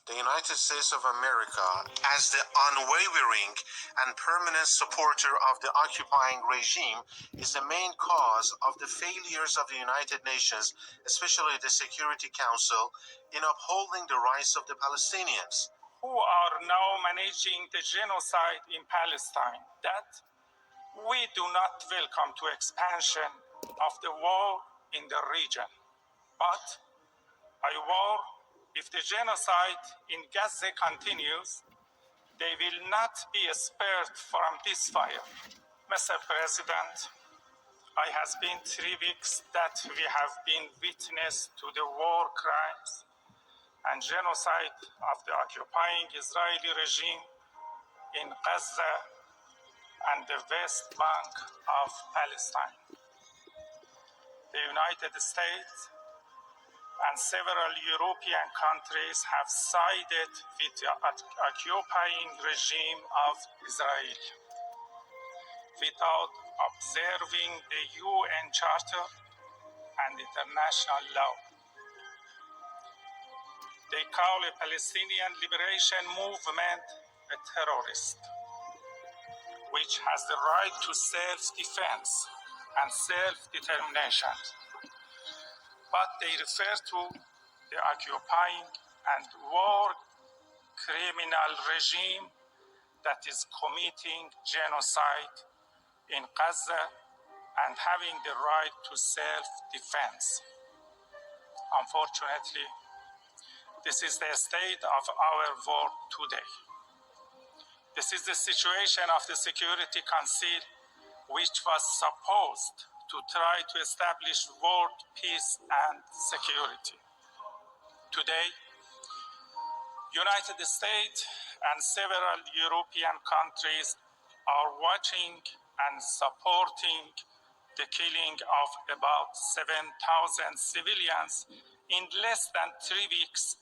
The United States of America, as the unwavering and permanent supporter of the occupying regime, is the main cause of the failures of the United Nations, especially the Security Council, in upholding the rights of the Palestinians, who are now managing the genocide in Palestine. That we do not welcome to expansion of the war in the region, but I war if the genocide in Gaza continues, they will not be spared from this fire. Mr. President, it has been 3 weeks that we have been witness to the war crimes and genocide of the occupying Israeli regime in Gaza and the West Bank of Palestine. The United States and several European countries have sided with the occupying regime of Israel without observing the UN Charter and international law. They call a Palestinian Liberation Movement a terrorist, which has the right to self-defense and self-determination. But they refer to the occupying and war criminal regime that is committing genocide in Gaza and having the right to self-defense. Unfortunately, this is the state of our world today. This is the situation of the Security Council, which was supposed to try to establish world peace and security. Today, United States and several European countries are watching and supporting the killing of about 7,000 civilians in less than 3 weeks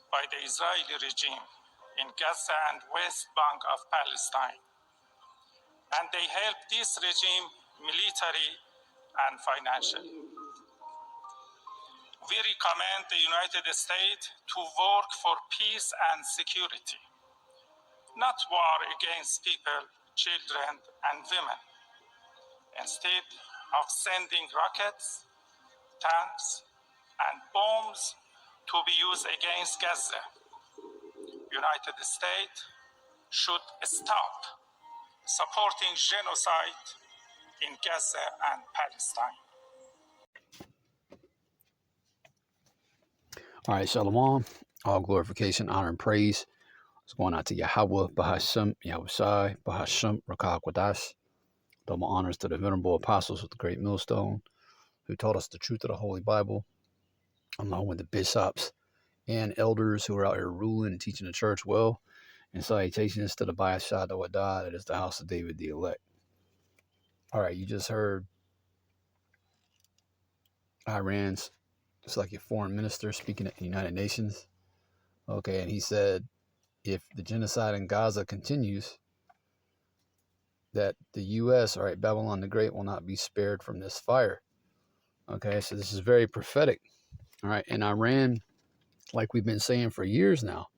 by the Israeli regime in Gaza and West Bank of Palestine. And they help this regime militarily and financially. We recommend the United States to work for peace and security, not war against people, children, and women. Instead of sending rockets, tanks, and bombs to be used against Gaza, United States should stop supporting genocide in Gaza and Palestine. All right, Shalom. All glorification, honor, and praise is going out to Yahweh, Bahashem, Yahushai, Bahashem, Rakah Quadash. Double honors to the venerable apostles of the great millstone who taught us the truth of the Holy Bible, along with the bishops and elders who are out here ruling and teaching the church well. And salutations to the Bayashad Wadah, that is the house of David the elect. All right, you just heard Iran's, it's like your foreign minister speaking at the United Nations. Okay, and he said if the genocide in Gaza continues, that the U.S., all right, Babylon the Great, will not be spared from this fire. Okay, so this is very prophetic. All right, and Iran, like we've been saying for years now,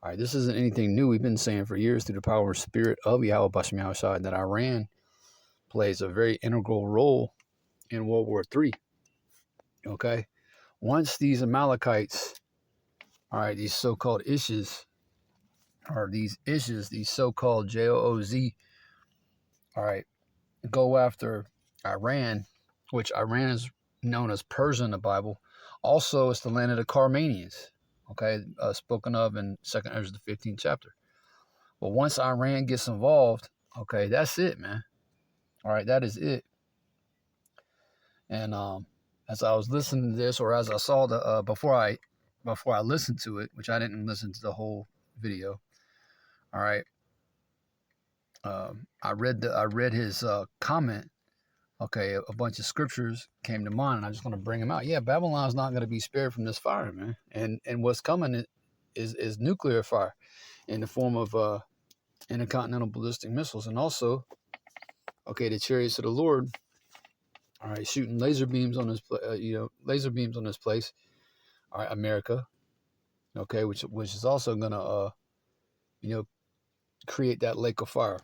all right, this isn't anything new. We've been saying for years through the power of spirit of Yahweh Bashem Yahushua that Iran plays a very integral role in World War III. Okay, once these Amalekites, all right, these so-called issues, these so-called JOOZ, all right, go after Iran, which Iran is known as Persia in the Bible. Also, it's the land of the Carmanians, okay, spoken of in 2nd Ezra, the 15th chapter. But once Iran gets involved, okay, that's it, man. All right, that is it. And as I was listening to this, or as I saw the before I listened to it, which I didn't listen to the whole video. All right, I read his comment. Okay, a bunch of scriptures came to mind, and I just want to bring them out. Yeah, Babylon's not going to be spared from this fire, man. And what's coming is nuclear fire in the form of intercontinental ballistic missiles, and also, okay, the chariots of the Lord. All right, shooting laser beams on this, laser beams on this place. All right, America. Okay, which is also gonna create that lake of fire.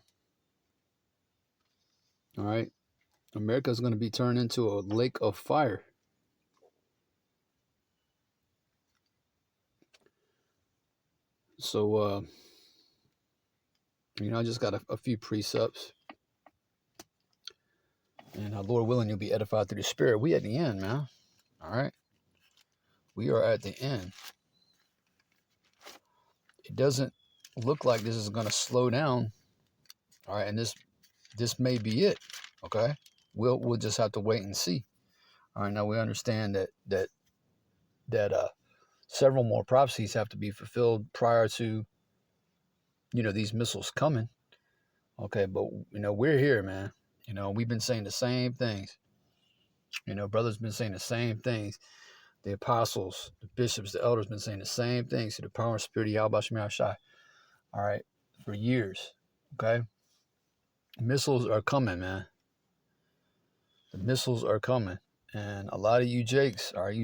All right, America is gonna be turned into a lake of fire. So I just got a few precepts, and Lord willing, you'll be edified through the Spirit. We at the end, man. All right, we are at the end. It doesn't look like this is gonna slow down. All right, and this may be it. Okay, we'll just have to wait and see. All right, now we understand that several more prophecies have to be fulfilled prior to these missiles coming. Okay, but we're here, man. We've been saying the same things. Brothers been saying the same things. The apostles, the bishops, the elders been saying the same things to the power and spirit of Yahweh Shemai Shai. All right, for years. Okay, missiles are coming, man. The missiles are coming, and a lot of you Jakes, are you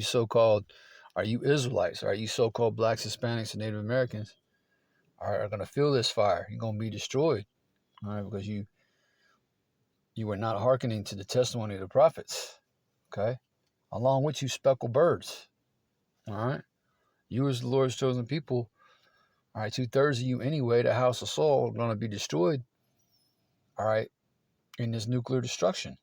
Israelites? Are you so-called blacks, Hispanics, and Native Americans? Are going to feel this fire. You're going to be destroyed, all right, because you were not hearkening to the testimony of the prophets, okay? Along with you speckled birds, all right? You as the Lord's chosen people, all right, 2/3 of you anyway, the house of Saul, are going to be destroyed, all right, in this nuclear destruction.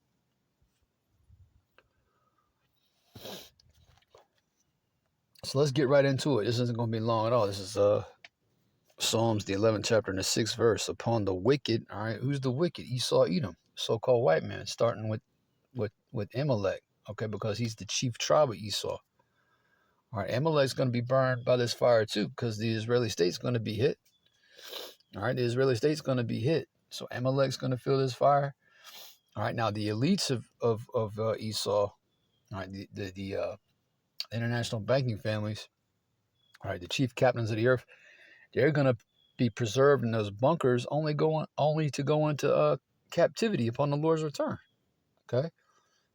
So let's get right into it. This isn't going to be long at all. This is Psalms, the 11th chapter and the 6th verse. Upon the wicked, all right, who's the wicked? Esau, Edom, so-called white man, starting with Amalek, okay, because he's the chief tribe of Esau. All right, Amalek's going to be burned by this fire too, because the Israeli state's going to be hit. All right, the Israeli state's going to be hit, so Amalek's going to feel this fire. All right, now the elites of Esau, all right, the international banking families, all right, the chief captains of the earth, they're going to be preserved in those bunkers, only to go into captivity upon the Lord's return. Okay,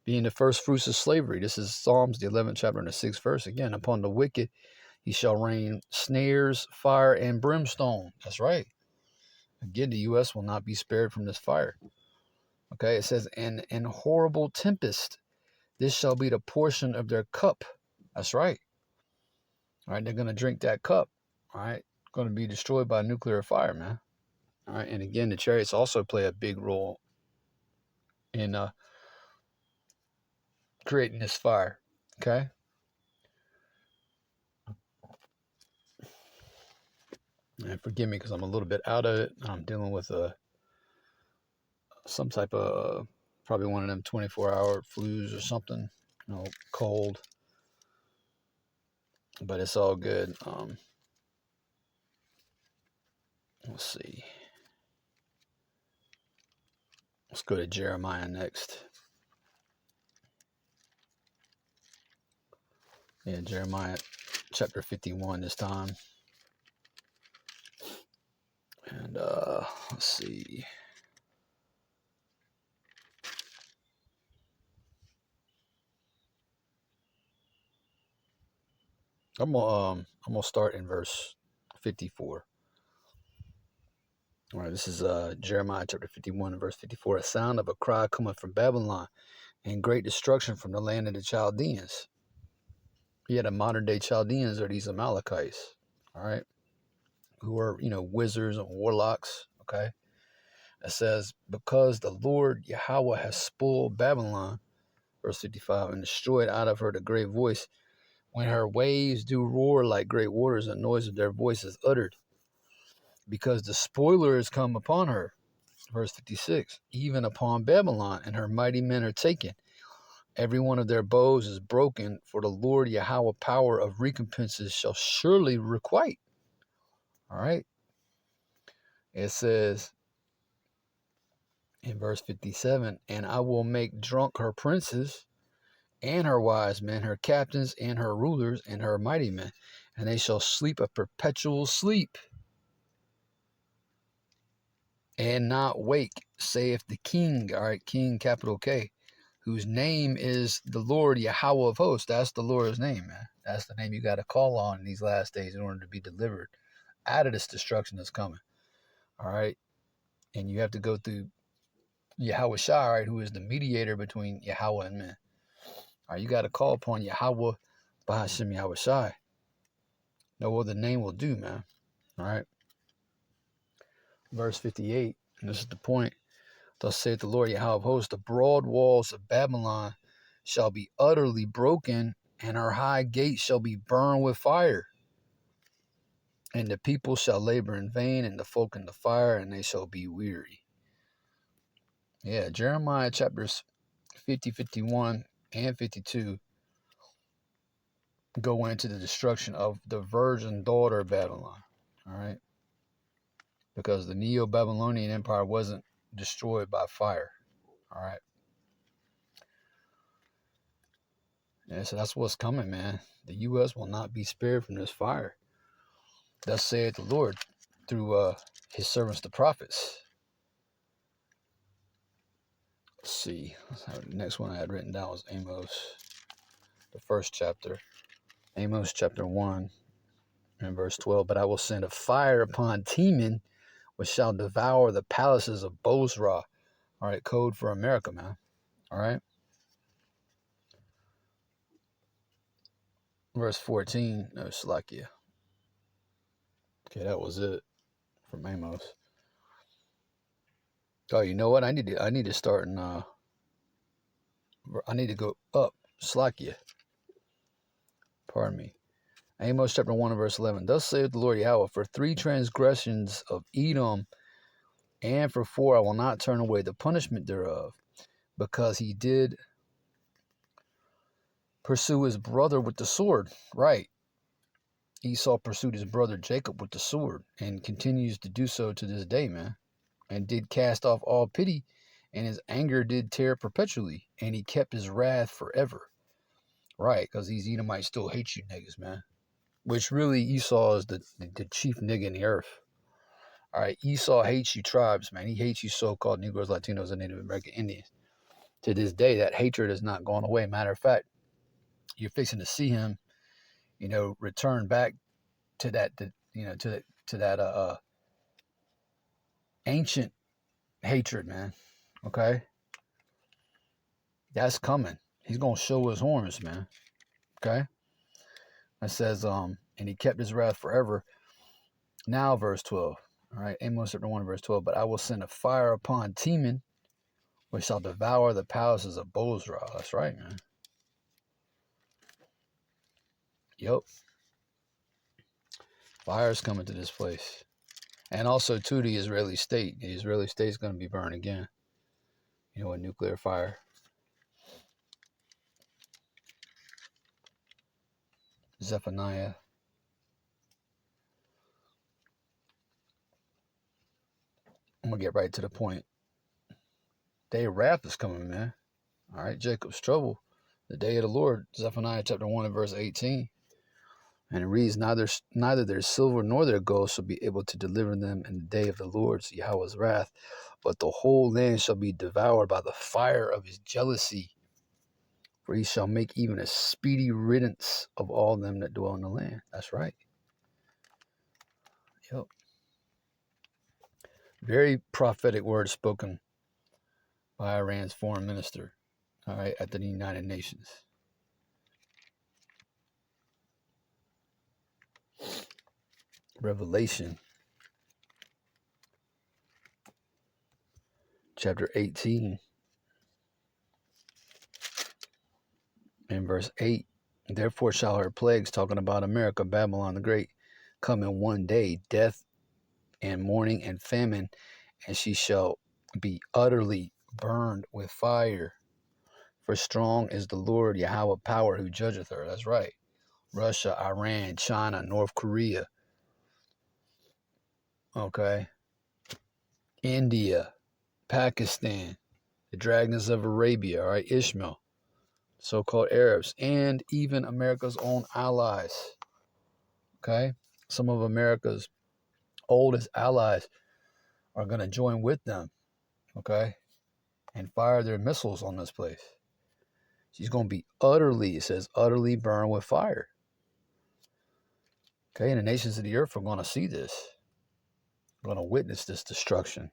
being the first fruits of slavery. This is Psalms, the 11th chapter and the 6th verse. Again, upon the wicked, he shall rain snares, fire, and brimstone. That's right. Again, the U.S. will not be spared from this fire. Okay, it says, and horrible tempest. This shall be the portion of their cup. That's right. All right, they're going to drink that cup. All right, going to be destroyed by nuclear fire, man. All right, and again, the chariots also play a big role in creating this fire. Okay. And forgive me because I'm a little bit out of it. I'm dealing with some type of probably one of them 24-hour flus or something, cold. But it's all good. Let's see. Let's go to Jeremiah next. Yeah, Jeremiah chapter 51 this time. And let's see. I'm gonna start in verse 54. All right, this is Jeremiah chapter 51 and verse 54. A sound of a cry cometh from Babylon, and great destruction from the land of the Chaldeans. Yeah, the modern day Chaldeans are these Amalekites, all right, who are wizards and warlocks. Okay, it says, because the Lord Yahweh has spoiled Babylon, verse 55, and destroyed out of her the great voice. When her waves do roar like great waters, the noise of their voice is uttered. Because the spoiler is come upon her, verse 56, even upon Babylon, and her mighty men are taken. Every one of their bows is broken, for the Lord Yahweh power of recompenses shall surely requite. All right. It says in verse 57, and I will make drunk her princes and her wise men, her captains and her rulers and her mighty men, and they shall sleep a perpetual sleep and not wake, saith the King, all right, King, capital K, whose name is the Lord Yahweh of hosts. That's the Lord's name, man. That's the name you got to call on in these last days in order to be delivered out of this destruction that's coming. All right. And you have to go through Yahweh Shai, right, who is the mediator between Yahweh and men. All right. You got to call upon Yahweh Bahashim Yahweh Shai. No other name will do, man. All right. Verse 58, and this is the point. Thus saith the Lord Yahweh of hosts, the broad walls of Babylon shall be utterly broken, and her high gates shall be burned with fire. And the people shall labor in vain, and the folk in the fire, and they shall be weary. Yeah, Jeremiah chapters 50, 51, and 52 go into the destruction of the virgin daughter of Babylon. All right. Because the Neo-Babylonian Empire wasn't destroyed by fire. All right. Yeah, so that's what's coming, man. The U.S. will not be spared from this fire. Thus saith the Lord through his servants, the prophets. Let's see. The next one I had written down was Amos, the first chapter. Amos chapter 1 and verse 12. But I will send a fire upon Teman, which shall devour the palaces of Bozrah. All right, code for America, man. All right. Verse 14. No, Slakia. Okay, that was it from Amos. Oh, you know what? I need to start in I need to go up. Slakia. Pardon me. Amos chapter 1 and verse 11. Thus saith the Lord Yahweh, for 3 transgressions of Edom, and for 4 I will not turn away the punishment thereof, because he did pursue his brother with the sword. Right. Esau pursued his brother Jacob with the sword, and continues to do so to this day, man. And did cast off all pity, and his anger did tear perpetually, and he kept his wrath forever. Right, because these Edomites still hate you niggas, man. Which really Esau is the chief nigga in the earth. All right, Esau hates you tribes, man. He hates you so-called Negroes, Latinos, and Native American Indians. To this day, that hatred has not gone away. Matter of fact, you're fixing to see him, return back to that, to that ancient hatred, man. Okay, that's coming. He's gonna show his horns, man. Okay, it says, and he kept his wrath forever. Now, verse 12. All right, Amos chapter 1, verse 12. But I will send a fire upon Teman, which shall devour the palaces of Bozrah. That's right, man. Yep. Fire's coming to this place. And also, to the Israeli state. The Israeli state's going to be burned again. A nuclear fire. Zephaniah. I'm going to get right to the point. Day of wrath is coming, man. All right, Jacob's trouble. The day of the Lord. Zephaniah chapter 1 and verse 18. And it reads, neither their silver nor their gold shall be able to deliver them in the day of the Lord's Yahweh's wrath, but the whole land shall be devoured by the fire of his jealousy. For he shall make even a speedy riddance of all them that dwell in the land. That's right. Yep. Very prophetic words spoken by Iran's foreign minister, all right, at the United Nations. Revelation chapter 18 and verse 8. Therefore shall her plagues, talking about America, Babylon the Great, come in one day, death and mourning and famine, and she shall be utterly burned with fire. For strong is the Lord Yahweh power who judgeth her. That's right. Russia, Iran, China, North Korea. Okay. India, Pakistan, the dragons of Arabia, all right, Ishmael, so-called Arabs, and even America's own allies. Okay. Some of America's oldest allies are going to join with them. Okay. And fire their missiles on this place. She's going to be utterly, it says, utterly burned with fire. Okay, and the nations of the earth are going to see this, going to witness this destruction.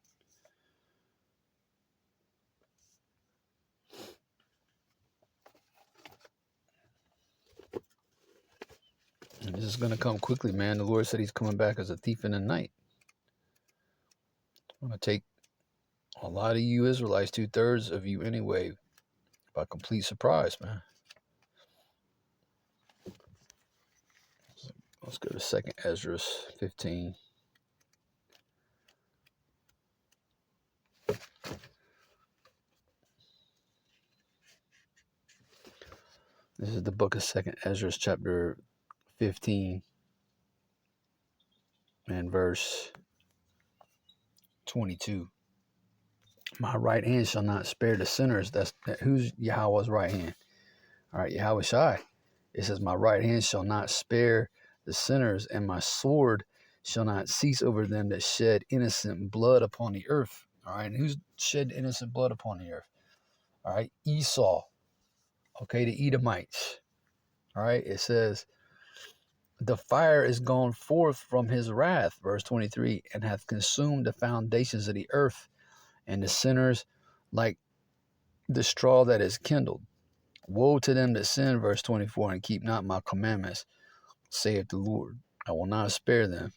And this is going to come quickly, man. The Lord said he's coming back as a thief in the night. I'm going to take a lot of you Israelites, 2/3 of you anyway, by complete surprise, man. Let's go to 2nd Ezra 15. This is the book of 2nd Ezra, chapter 15, and verse 22. My right hand shall not spare the sinners. Who's Yahweh's right hand? All right, Yahweh Shai. It says, my right hand shall not spare the sinners, and my sword shall not cease over them that shed innocent blood upon the earth. All right, and who's shed innocent blood upon the earth? All right, Esau. Okay, the Edomites. All right, it says, the fire is gone forth from his wrath, verse 23, and hath consumed the foundations of the earth, and the sinners like the straw that is kindled. Woe to them that sin, verse 24, and keep not my commandments, saith the Lord. I will not spare them.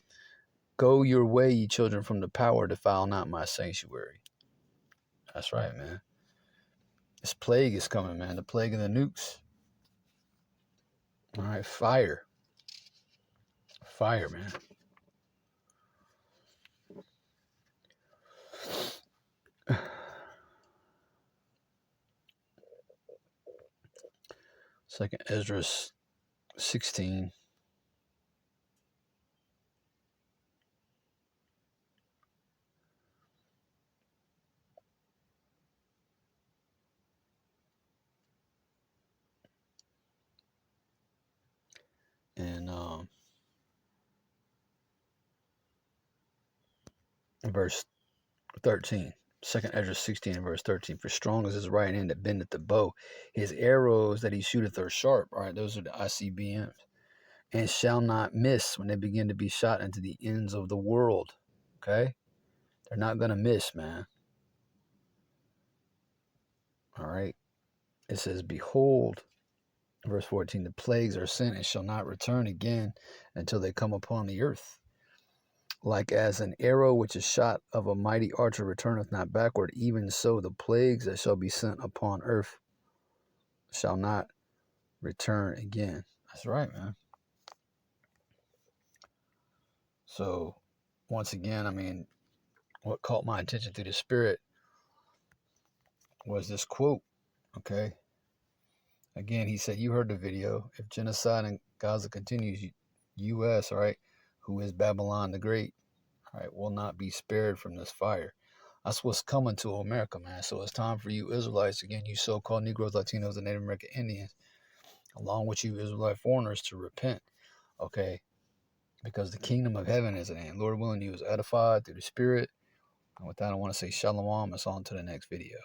Go your way, ye children, from the power, defile not my sanctuary. That's right, man. This plague is coming, man. The plague of the nukes. All right, fire. Fire, man. Second Ezra 16. And verse 13. 2nd Ezra 16 and verse 13. For strong is his right hand that bendeth the bow. His arrows that he shooteth are sharp. All right, those are the ICBMs. And shall not miss when they begin to be shot into the ends of the world. Okay? They're not going to miss, man. All right? It says, behold, verse 14, the plagues are sent and shall not return again until they come upon the earth. Like as an arrow which is shot of a mighty archer returneth not backward, even so the plagues that shall be sent upon earth shall not return again. That's right, man. So, once again, I mean, what caught my attention through the Spirit was this quote, okay? Again, he said, you heard the video. If genocide in Gaza continues, U.S., all right, who is Babylon the Great, all right, will not be spared from this fire. That's what's coming to America, man. So it's time for you Israelites, again, you so-called Negroes, Latinos, and Native American Indians, along with you Israelite foreigners, to repent, okay? Because the kingdom of heaven is at hand. Lord willing, you is edified through the Spirit. And with that, I want to say shalom. It's on to the next video.